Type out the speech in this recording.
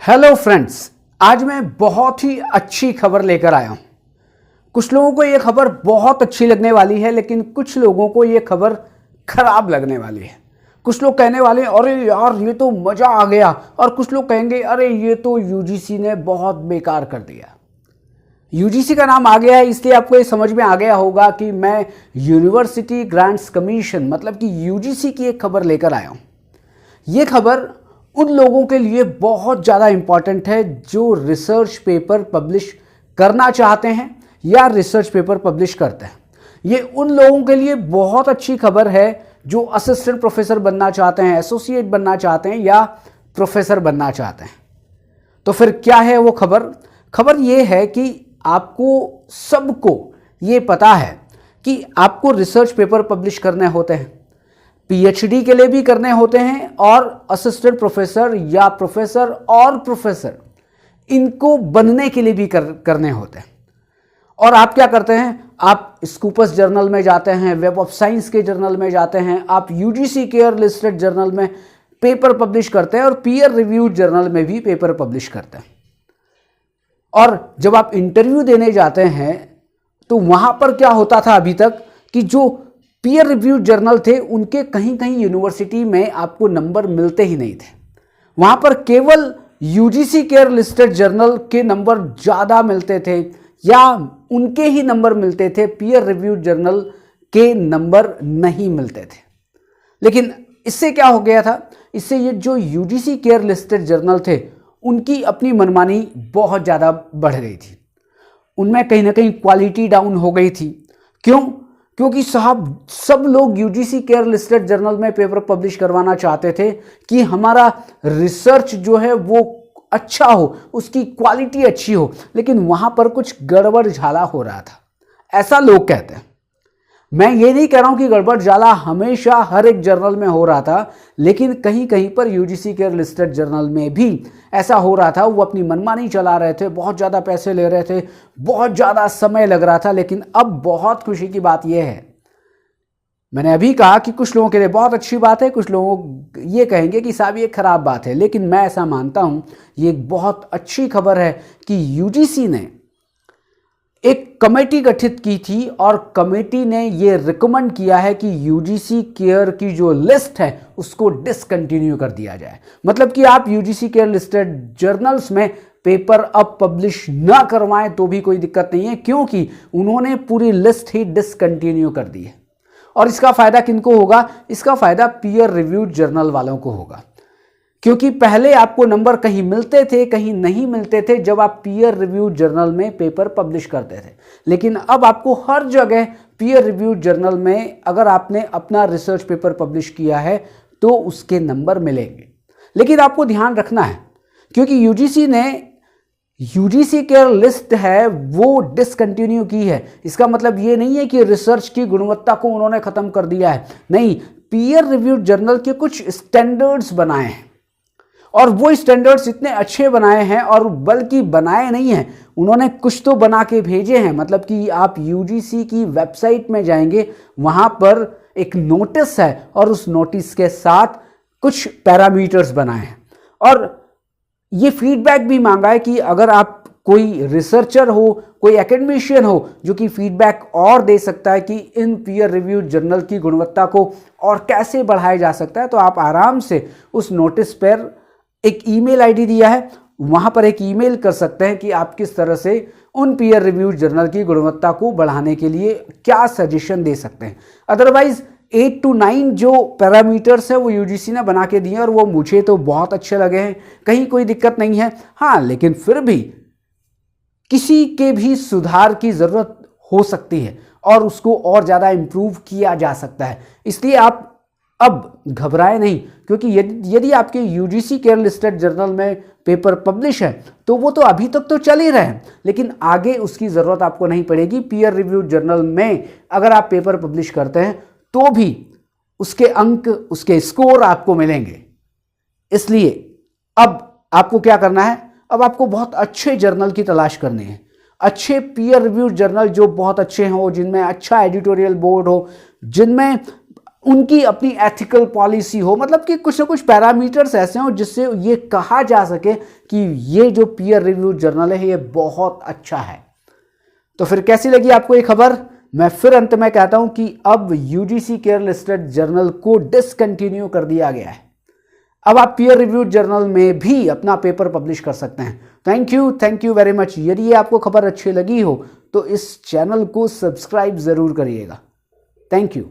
Hello friends, आज मैं बहुत ही अच्छी खबर लेकर आया हूं। कुछ लोगों को यह खबर बहुत अच्छी लगने वाली है, लेकिन कुछ लोगों को यह खबर खराब लगने वाली है। कुछ लोग कहने वाले हैं अरे यार ये तो मजा आ गया, और कुछ लोग कहेंगे अरे ये तो यूजीसी ने बहुत बेकार कर दिया। यूजीसी का नाम आ गया है इसलिए आपको ये समझ में आ गया होगा कि मैं यूनिवर्सिटी ग्रांट्स कमीशन मतलब कि यूजीसी की एक खबर लेकर आया हूं। ये खबर उन लोगों के लिए बहुत ज़्यादा इंपॉर्टेंट है जो रिसर्च पेपर पब्लिश करना चाहते हैं या रिसर्च पेपर पब्लिश करते हैं। ये उन लोगों के लिए बहुत अच्छी खबर है जो असिस्टेंट प्रोफेसर बनना चाहते हैं, एसोसिएट बनना चाहते हैं या प्रोफेसर बनना चाहते हैं। तो फिर क्या है वो खबर? खबर ये है कि आपको सबको ये पता है कि आपको रिसर्च पेपर पब्लिश करने होते हैं, पीएचडी के लिए भी करने होते हैं, और असिस्टेंट प्रोफेसर या प्रोफेसर और प्रोफेसर इनको बनने के लिए भी करने होते हैं। और आप क्या करते हैं? आप स्कूपस जर्नल में जाते हैं, वेब ऑफ साइंस के जर्नल में जाते हैं, आप यूजीसी केयर लिस्टेड जर्नल में पेपर पब्लिश करते हैं और पीयर रिव्यूड जर्नल में भी पेपर पब्लिश करते हैं। और जब आप इंटरव्यू देने जाते हैं तो वहां पर क्या होता था अभी तक कि जो पीयर रिव्यू जर्नल थे उनके कहीं कहीं यूनिवर्सिटी में आपको नंबर मिलते ही नहीं थे। वहां पर केवल यूजीसी केयर लिस्टेड जर्नल के नंबर ज़्यादा मिलते थे या उनके ही नंबर मिलते थे, पीयर रिव्यू जर्नल के नंबर नहीं मिलते थे। लेकिन इससे क्या हो गया था? इससे ये जो यूजीसी केयर लिस्टेड जर्नल थे उनकी अपनी मनमानी बहुत ज़्यादा बढ़ गई थी। उनमें कहीं ना कहीं क्वालिटी डाउन हो गई थी। क्यों? क्योंकि साहब सब लोग यूजीसी केयर लिस्टेड जर्नल में पेपर पब्लिश करवाना चाहते थे कि हमारा रिसर्च जो है वो अच्छा हो, उसकी क्वालिटी अच्छी हो, लेकिन वहां पर कुछ गड़बड़ झाला हो रहा था, ऐसा लोग कहते हैं। मैं ये नहीं कह रहा हूं कि गड़बड़ झाला हमेशा हर एक जर्नल में हो रहा था, लेकिन कहीं कहीं पर यूजीसी केयर लिस्टेड जर्नल में भी ऐसा हो रहा था। वो अपनी मनमानी चला रहे थे, बहुत ज़्यादा पैसे ले रहे थे, बहुत ज़्यादा समय लग रहा था। लेकिन अब बहुत खुशी की बात यह है, मैंने अभी कहा कि कुछ लोगों के लिए बहुत अच्छी बात है, कुछ लोग ये कहेंगे कि साहब ये खराब बात है, लेकिन मैं ऐसा मानता हूं ये एक बहुत अच्छी खबर है कि यूजीसी ने एक कमेटी गठित की थी और कमेटी ने ये रिकमेंड किया है कि यूजीसी केयर की जो लिस्ट है उसको डिसकंटिन्यू कर दिया जाए। मतलब कि आप यूजीसी केयर लिस्टेड जर्नल्स में पेपर अब पब्लिश ना करवाएं तो भी कोई दिक्कत नहीं है, क्योंकि उन्होंने पूरी लिस्ट ही डिसकंटिन्यू कर दी है। और इसका फायदा किनको होगा? इसका फायदा पीयर रिव्यूड जर्नल वालों को होगा, क्योंकि पहले आपको नंबर कहीं मिलते थे कहीं नहीं मिलते थे जब आप पीयर रिव्यू जर्नल में पेपर पब्लिश करते थे। लेकिन अब आपको हर जगह पीयर रिव्यू जर्नल में अगर आपने अपना रिसर्च पेपर पब्लिश किया है तो उसके नंबर मिलेंगे। लेकिन आपको ध्यान रखना है, क्योंकि यूजीसी ने यूजीसी केयर लिस्ट है वो डिसकंटिन्यू की है। इसका मतलब ये नहीं है कि रिसर्च की गुणवत्ता को उन्होंने खत्म कर दिया है, नहीं, पीयर रिव्यू जर्नल के कुछ स्टैंडर्ड्स बनाए हैं और वो स्टैंडर्ड्स इतने अच्छे बनाए हैं, और बल्कि बनाए नहीं हैं, उन्होंने कुछ तो बना के भेजे हैं। मतलब कि आप यूजीसी की वेबसाइट में जाएंगे, वहां पर एक नोटिस है और उस नोटिस के साथ कुछ पैरामीटर्स बनाए हैं और ये फीडबैक भी मांगा है कि अगर आप कोई रिसर्चर हो, कोई एकेडमिशियन हो जो कि फीडबैक और दे सकता है कि इन पीयर रिव्यू जर्नल की गुणवत्ता को और कैसे बढ़ाया जा सकता है, तो आप आराम से उस नोटिस पर एक ईमेल आईडी दिया है, वहां पर एक ईमेल कर सकते हैं कि आप किस तरह से उन पीयर रिव्यू जर्नल की गुणवत्ता को बढ़ाने के लिए क्या सजेशन दे सकते हैं। अदरवाइज 8 to 9 जो पैरामीटर्स है वो यूजीसी ने बना के दिए और वो मुझे तो बहुत अच्छे लगे हैं, कहीं कोई दिक्कत नहीं है। हाँ, लेकिन फिर भी किसी के भी सुधार की जरूरत हो सकती है और उसको और ज्यादा इंप्रूव किया जा सकता है। इसलिए आप अब घबराएं नहीं, क्योंकि यदि आपके यूजीसी केयर लिस्टेड जर्नल में पेपर पब्लिश है तो वो तो अभी तक तो चल ही रहे हैं, लेकिन आगे उसकी ज़रूरत आपको नहीं पड़ेगी। पीयर रिव्यू जर्नल में अगर आप पेपर पब्लिश करते हैं तो भी उसके अंक, उसके स्कोर आपको मिलेंगे। इसलिए अब आपको क्या करना है? अब आपको बहुत अच्छे जर्नल की तलाश करनी है, अच्छे पीयर रिव्यू जर्नल जो बहुत अच्छे हों, जिनमें अच्छा एडिटोरियल बोर्ड हो, जिनमें उनकी अपनी एथिकल पॉलिसी हो, मतलब कि कुछ ना कुछ पैरामीटर्स ऐसे हों जिससे ये कहा जा सके कि ये जो पीयर रिव्यू जर्नल है ये बहुत अच्छा है। तो फिर कैसी लगी आपको ये खबर? मैं फिर अंत में कहता हूं कि अब यूजीसी केयर लिस्टेड जर्नल को डिसकंटिन्यू कर दिया गया है। अब आप पीयर रिव्यू जर्नल में भी अपना पेपर पब्लिश कर सकते हैं। Thank you very much. यदि ये आपको खबर अच्छी लगी हो तो इस चैनल को सब्सक्राइब जरूर करिएगा। Thank you.